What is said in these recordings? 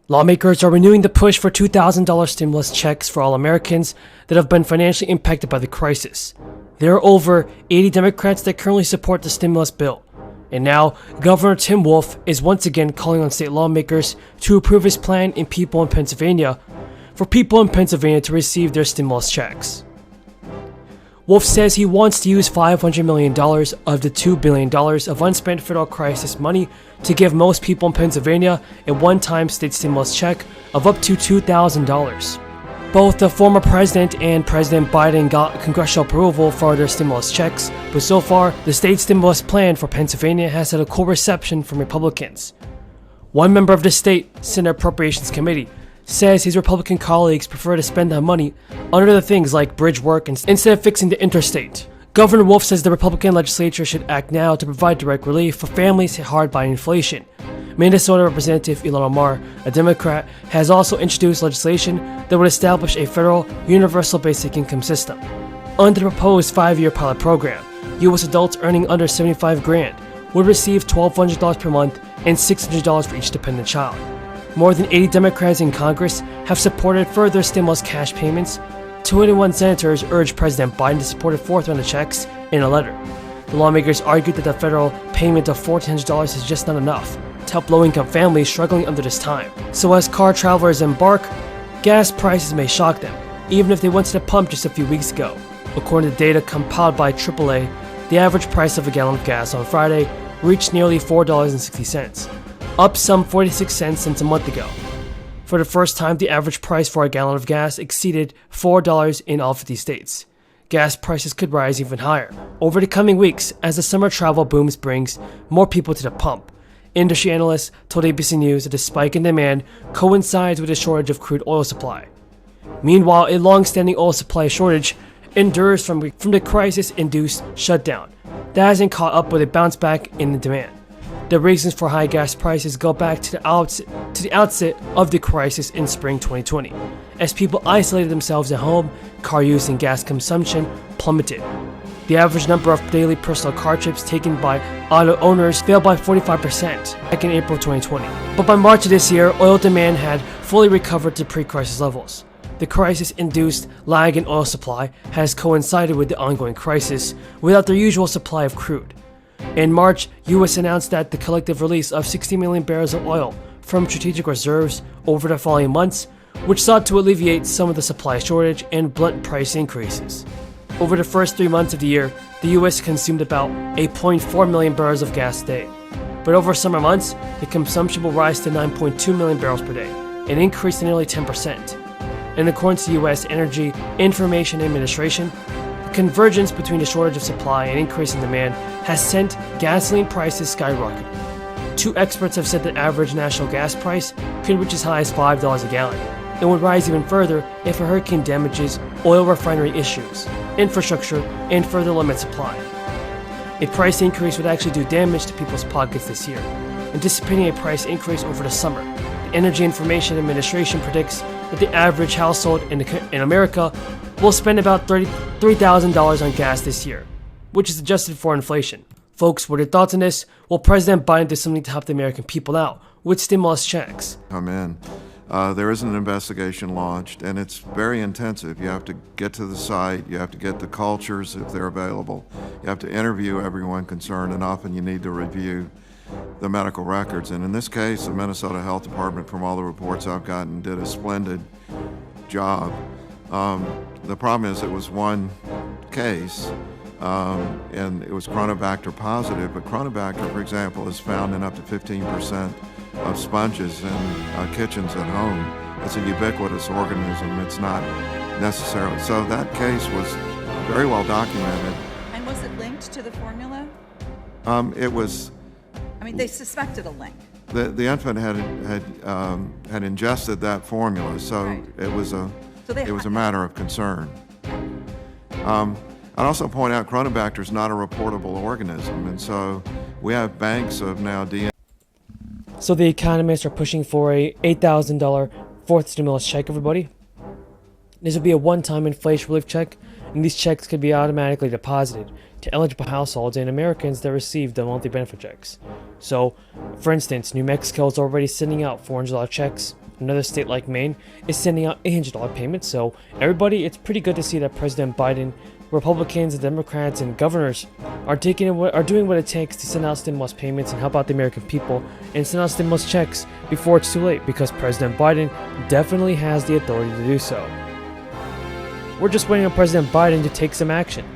Lawmakers are renewing the push for $2,000 stimulus checks for all Americans that have been financially impacted by the crisis. There are over 80 Democrats that currently support the stimulus bill. And now, Governor Tim Wolf is once again calling on state lawmakers to approve his plan for people in Pennsylvania to receive their stimulus checks. Wolf says he wants to use $500 million of the $2 billion of unspent federal crisis money to give most people in Pennsylvania a one-time state stimulus check of up to $2,000. Both the former president and President Biden got congressional approval for their stimulus checks, but so far, the state stimulus plan for Pennsylvania has had a cool reception from Republicans. One member of the state Senate Appropriations Committee says his Republican colleagues prefer to spend that money on other things like bridge work instead of fixing the interstate. Governor Wolf says the Republican legislature should act now to provide direct relief for families hit hard by inflation. Minnesota Representative Ilhan Omar, a Democrat, has also introduced legislation that would establish a federal universal basic income system. Under the proposed 5-year pilot program, U.S. adults earning under $75,000 would receive $1,200 per month and $600 for each dependent child. More than 80 Democrats in Congress have supported further stimulus cash payments. 21 senators urged President Biden to support a fourth round of checks in a letter. The lawmakers argued that the federal payment of $1,400 is just not enough to help low-income families struggling under this time. So as car travelers embark, gas prices may shock them, even if they went to the pump just a few weeks ago. According to data compiled by AAA, the average price of a gallon of gas on Friday reached nearly $4.60. Up some 46 cents since a month ago. For the first time, the average price for a gallon of gas exceeded $4 in all 50 states. Gas prices could rise even higher over the coming weeks as the summer travel booms brings more people to the pump. Industry analysts told ABC News that the spike in demand coincides with a shortage of crude oil supply. Meanwhile, a long-standing oil supply shortage endures from the crisis-induced shutdown that hasn't caught up with a bounce back in the demand. The reasons for high gas prices go back to the outset of the crisis in spring 2020. As people isolated themselves at home, car use and gas consumption plummeted. The average number of daily personal car trips taken by auto owners fell by 45% back in April 2020. But by March of this year, oil demand had fully recovered to pre-crisis levels. The crisis-induced lag in oil supply has coincided with the ongoing crisis without their usual supply of crude. In March, U.S. announced that the collective release of 60 million barrels of oil from strategic reserves over the following months, which sought to alleviate some of the supply shortage and blunt price increases. Over the first 3 months of the year, the U.S. consumed about 8.4 million barrels of gas a day. But over summer months, the consumption will rise to 9.2 million barrels per day, an increase to nearly 10%. And according to the U.S. Energy Information Administration, convergence between the shortage of supply and increase in demand has sent gasoline prices skyrocketing. Two experts have said that average national gas price could reach as high as $5 a gallon and would rise even further if a hurricane damages oil refinery issues, infrastructure, and further limits supply. A price increase would actually do damage to people's pockets this year. Anticipating a price increase over the summer, the Energy Information Administration predicts that the average household in America will spend about $33,000 on gas this year, which is adjusted for inflation. Folks, what are your thoughts on this? Will President Biden do something to help the American people out with stimulus checks? Come in. There is an investigation launched, and it's very intensive. You have to get to the site, you have to get the cultures if they're available, you have to interview everyone concerned, and often you need to review the medical records. And in this case, the Minnesota Health Department, from all the reports I've gotten, did a splendid job. The problem is it was one case, and it was Chronobacter positive, but Chronobacter, for example, is found in up to 15% of sponges in kitchens at home. It's a ubiquitous organism. It's not necessarily. So that case was very well documented. And was it linked to the formula? It was. I mean, they suspected a link. The infant had ingested that formula, so Right. it was a matter of concern. I'd also point out Chronobacter is not a reportable organism, and so we have banks of now DNA. So the economists are pushing for a $8,000 fourth stimulus check, everybody. This will be a one-time inflation relief check and these checks could be automatically deposited to eligible households and Americans that receive the monthly benefit checks. So, for instance, New Mexico is already sending out $400 checks. Another state like Maine is sending out $800 payments. So, everybody, it's pretty good to see that President Biden, Republicans, and Democrats, and governors are doing what it takes to send out stimulus payments and help out the American people and send out stimulus checks before it's too late, because President Biden definitely has the authority to do so. We're just waiting on President Biden to take some action.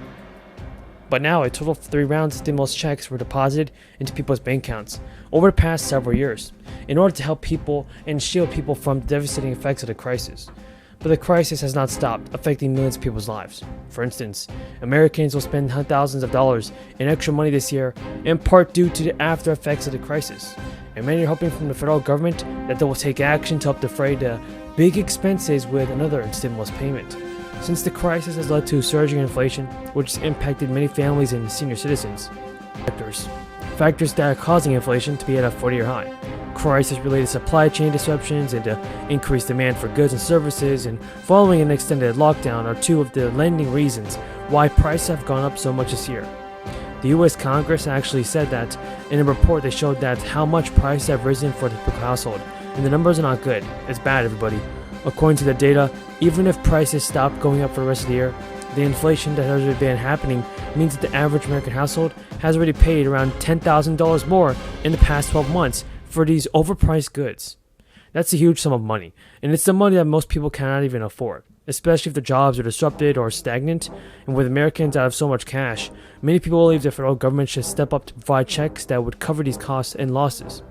But now, a total of 3 rounds of stimulus checks were deposited into people's bank accounts over the past several years in order to help people and shield people from the devastating effects of the crisis. But the crisis has not stopped affecting millions of people's lives. For instance, Americans will spend thousands of dollars in extra money this year, in part due to the after effects of the crisis. And many are hoping from the federal government that they will take action to help defray the big expenses with another stimulus payment. Since the crisis has led to surging inflation, which has impacted many families and senior citizens. Factors that are causing inflation to be at a 40-year high. Crisis-related supply chain disruptions and increased demand for goods and services, and following an extended lockdown are 2 of the leading reasons why prices have gone up so much this year. The U.S. Congress actually said that in a report they showed that how much prices have risen for the typical household, and the numbers are not good. It's bad, everybody. According to the data, even if prices stop going up for the rest of the year, the inflation that has already been happening means that the average American household has already paid around $10,000 more in the past 12 months for these overpriced goods. That's a huge sum of money, and it's the money that most people cannot even afford, especially if their jobs are disrupted or stagnant. And with Americans out of so much cash, many people believe the federal government should step up to provide checks that would cover these costs and losses.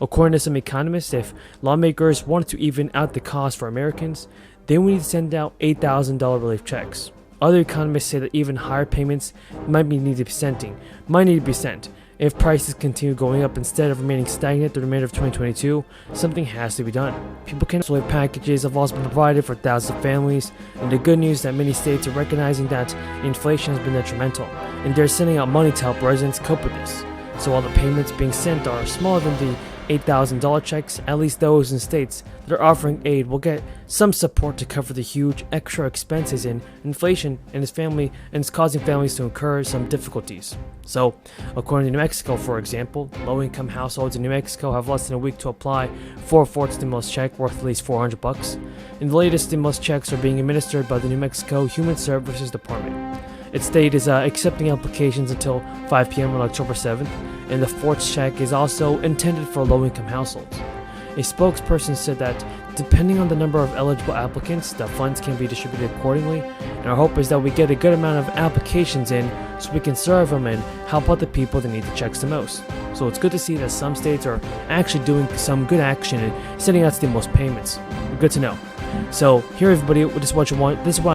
According to some economists, if lawmakers wanted to even out the cost for Americans, they would need to send out $8,000 relief checks. Other economists say that even higher payments might need to be sent. If prices continue going up instead of remaining stagnant through the remainder of 2022, something has to be done. People can relief packages have also been provided for thousands of families, and the good news is that many states are recognizing that inflation has been detrimental, and they're sending out money to help residents cope with this. So while the payments being sent are smaller than the $8,000 checks, at least those in states that are offering aid will get some support to cover the huge extra expenses in inflation and it's causing families to incur some difficulties. So, according to New Mexico, for example, low-income households in New Mexico have less than a week to apply for a fourth stimulus check worth at least $400. And the latest stimulus checks are being administered by the New Mexico Human Services Department. Its state is accepting applications until 5 p.m. on October 7th, and the fourth check is also intended for low-income households. A spokesperson said that depending on the number of eligible applicants, the funds can be distributed accordingly, and our hope is that we get a good amount of applications in so we can serve them and help out the people that need the checks the most. So it's good to see that some states are actually doing some good action and sending out stimulus payments. Good to know. So here, everybody, this is what you want. This is what